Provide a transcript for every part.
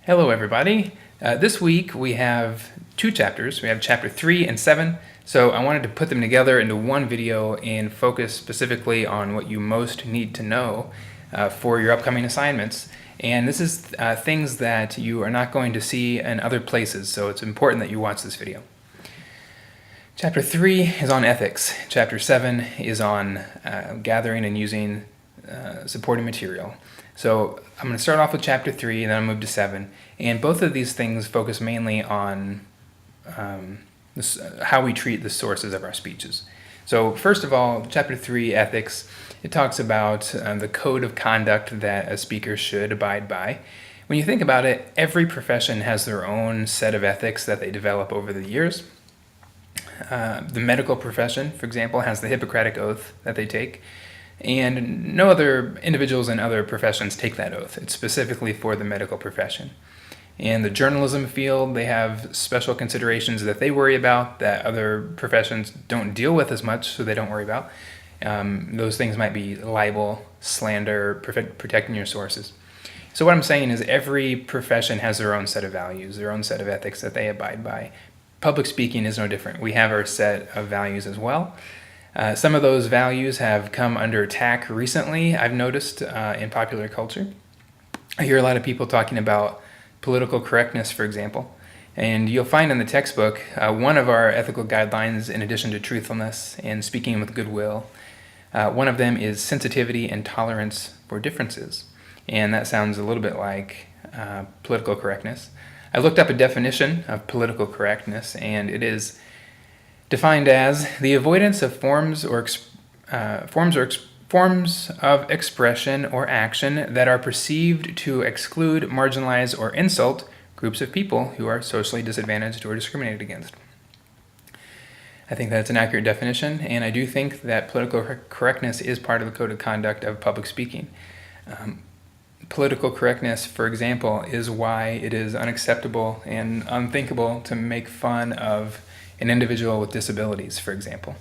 Hello, everybody. This week we have two chapters. We have chapter 3 and 7. So I wanted to put them together into one video and focus specifically on what you most need to know for your upcoming assignments. And this is things that you are not going to see in other places, so it's important that you watch this video. Chapter 3 is on ethics. Chapter 7 is on gathering and using supporting material. So I'm going to start off with chapter 3 and then I'll move to 7. And both of these things focus mainly on how we treat the sources of our speeches. So first of all, chapter 3, ethics, it talks about the code of conduct that a speaker should abide by. When you think about it, every profession has their own set of ethics that they develop over the years. The medical profession, for example, has the Hippocratic Oath that they take. And no other individuals in other professions take that oath. It's specifically for the medical profession. In the journalism field, they have special considerations that they worry about that other professions don't deal with as much, so they don't worry about. Those things might be libel, slander, protecting your sources. So what I'm saying is every profession has their own set of values, their own set of ethics that they abide by. Public speaking is no different. We have our set of values as well. Some of those values have come under attack recently, I've noticed in popular culture. I hear a lot of people talking about political correctness, for example. And you'll find in the textbook, one of our ethical guidelines, in addition to truthfulness and speaking with goodwill, one of them is sensitivity and tolerance for differences. And that sounds a little bit like political correctness. I looked up a definition of political correctness, and it is defined as the avoidance of forms of expression or action that are perceived to exclude, marginalize, or insult groups of people who are socially disadvantaged or discriminated against. I think that's an accurate definition, and I do think that political correctness is part of the code of conduct of public speaking. Political correctness, for example, is why it is unacceptable and unthinkable to make fun of an individual with disabilities, for example.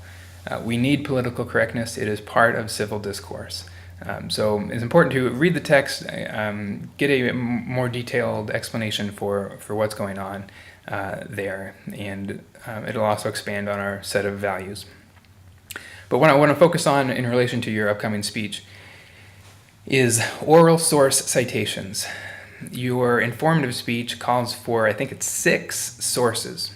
We need political correctness. It is part of civil discourse. So it's important to read the text, get a more detailed explanation for what's going on there, and it'll also expand on our set of values. But what I want to focus on in relation to your upcoming speech is oral source citations. Your informative speech calls for, I think it's 6 sources.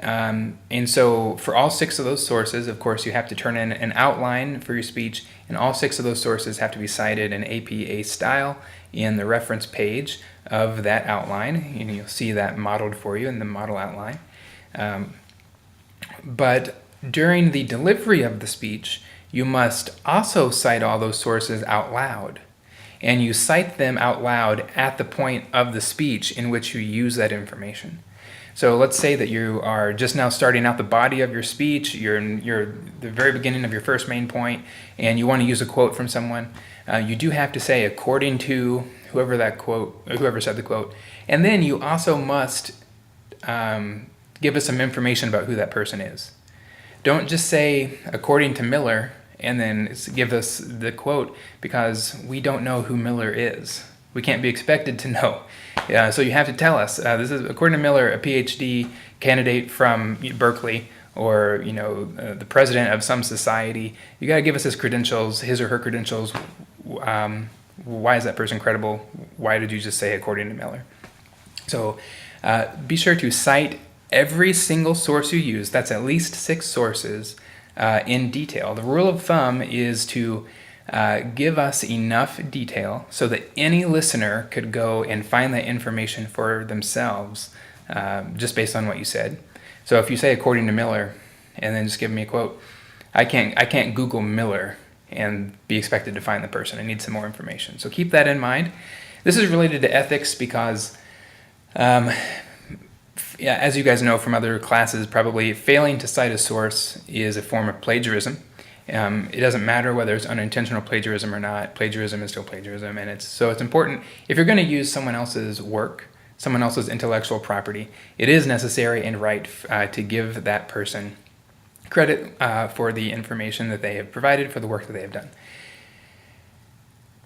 And so for all 6 of those sources, of course, you have to turn in an outline for your speech, and all 6 of those sources have to be cited in APA style in the reference page of that outline, and you'll see that modeled for you in the model outline. But during the delivery of the speech, you must also cite all those sources out loud, and you cite them out loud at the point of the speech in which you use that information. So let's say that you are just now starting out the body of your speech, you're the very beginning of your first main point, and you want to use a quote from someone. You do have to say, according to whoever said the quote, and then you also must give us some information about who that person is. Don't just say, according to Miller, and then give us the quote, because we don't know who Miller is. We can't be expected to know. So you have to tell us, this is, according to Miller, a PhD candidate from Berkeley, or the president of some society. You got to give us his credentials, his or her credentials. Why is that person credible? Why did you just say according to Miller? So be sure to cite every single source you use. That's at least 6 sources in detail. The rule of thumb is to give us enough detail so that any listener could go and find that information for themselves just based on what you said. So if you say according to Miller and then just give me a quote, I can't Google Miller and be expected to find the person. I need some more information. So keep that in mind. This is related to ethics because as you guys know from other classes, probably failing to cite a source is a form of plagiarism. It doesn't matter whether it's unintentional plagiarism or not. Plagiarism is still plagiarism, and it's important. If you're going to use someone else's work, someone else's intellectual property, it is necessary and right to give that person credit for the information that they have provided, for the work that they have done.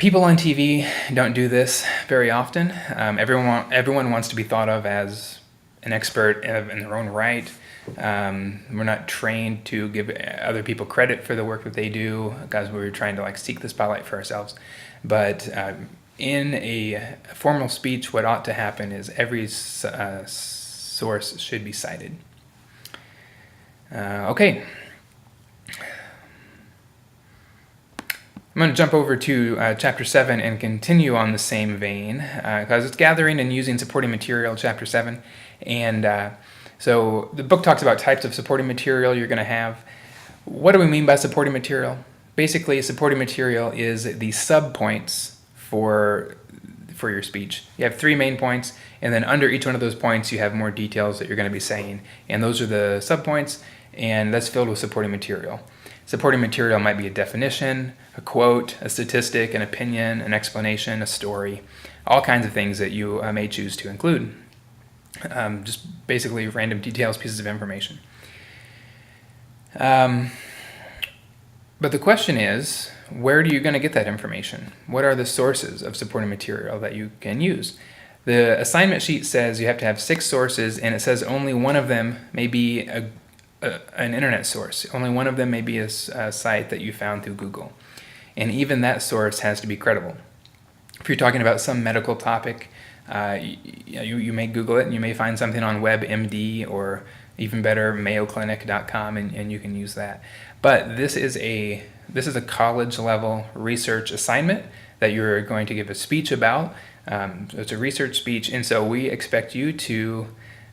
People on TV don't do this very often. Everyone wants to be thought of as an expert in their own right. We're not trained to give other people credit for the work that they do, because we're trying to like seek the spotlight for ourselves. But in a formal speech, what ought to happen is every source should be cited. Okay. I'm going to jump over to Chapter 7 and continue on the same vein, because it's gathering and using supporting material, Chapter 7. And so the book talks about types of supporting material you're going to have. What do we mean by supporting material? Basically, supporting material is the subpoints for your speech. You have 3 main points, and then under each one of those points you have more details that you're going to be saying. And those are the subpoints, and that's filled with supporting material. Supporting material might be a definition, a quote, a statistic, an opinion, an explanation, a story, all kinds of things that you may choose to include. Just basically random details, pieces of information. But the question is, where are you going to get that information? What are the sources of supporting material that you can use? The assignment sheet says you have to have 6 sources, and it says only one of them may be an internet source. Only one of them may be a site that you found through Google. And even that source has to be credible. If you're talking about some medical topic, you may Google it and you may find something on WebMD or even better, mayoclinic.com, and you can use that. But this is a college level research assignment that you're going to give a speech about. It's a research speech, and so we expect you to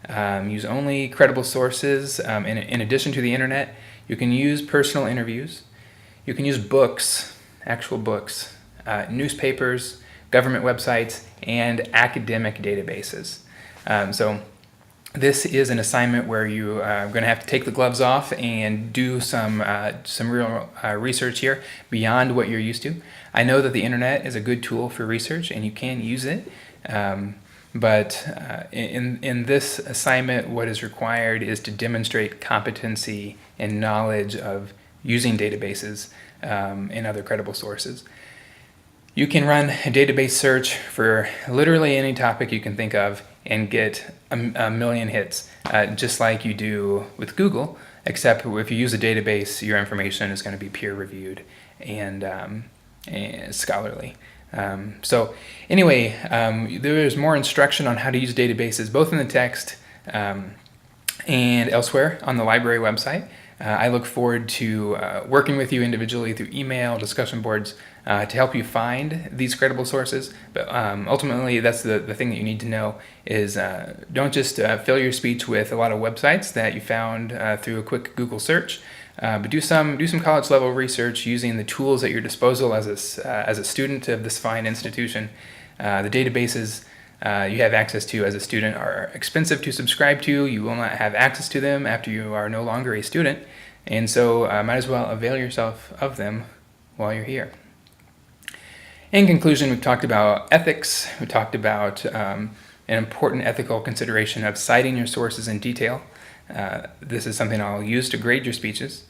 use only credible sources. In addition to the internet, you can use personal interviews. You can use books, actual books, newspapers, government websites, and academic databases. So this is an assignment where you are going to have to take the gloves off and do some real research here beyond what you're used to. I know that the internet is a good tool for research, and you can use it. But in this assignment, what is required is to demonstrate competency and knowledge of using databases and other credible sources. You can run a database search for literally any topic you can think of and get a million hits, just like you do with Google, except if you use a database, your information is going to be peer-reviewed and scholarly. So anyway, there's more instruction on how to use databases, both in the text and elsewhere on the library website. I look forward to working with you individually through email, discussion boards, to help you find these credible sources. But ultimately, that's the thing that you need to know is don't just fill your speech with a lot of websites that you found through a quick Google search. But do some college level research using the tools at your disposal as a student of this fine institution. The databases you have access to as a student are expensive to subscribe to. You will not have access to them after you are no longer a student, and so might as well avail yourself of them while you're here. In conclusion, we've talked about ethics. We talked about an important ethical consideration of citing your sources in detail. This is something I'll use to grade your speeches.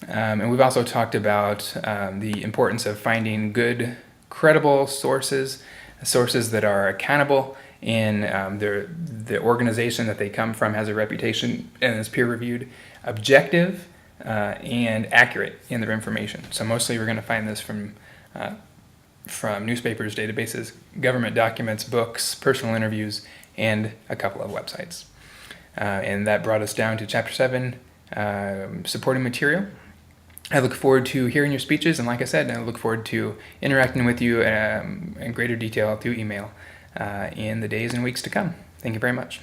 And we've also talked about the importance of finding good, credible sources that are accountable in the organization that they come from has a reputation and is peer-reviewed, objective, and accurate in their information. So mostly we're going to find this from newspapers, databases, government documents, books, personal interviews, and a couple of websites. And that brought us down to Chapter 7, supporting material. I look forward to hearing your speeches, and like I said, I look forward to interacting with you in greater detail through email in the days and weeks to come. Thank you very much.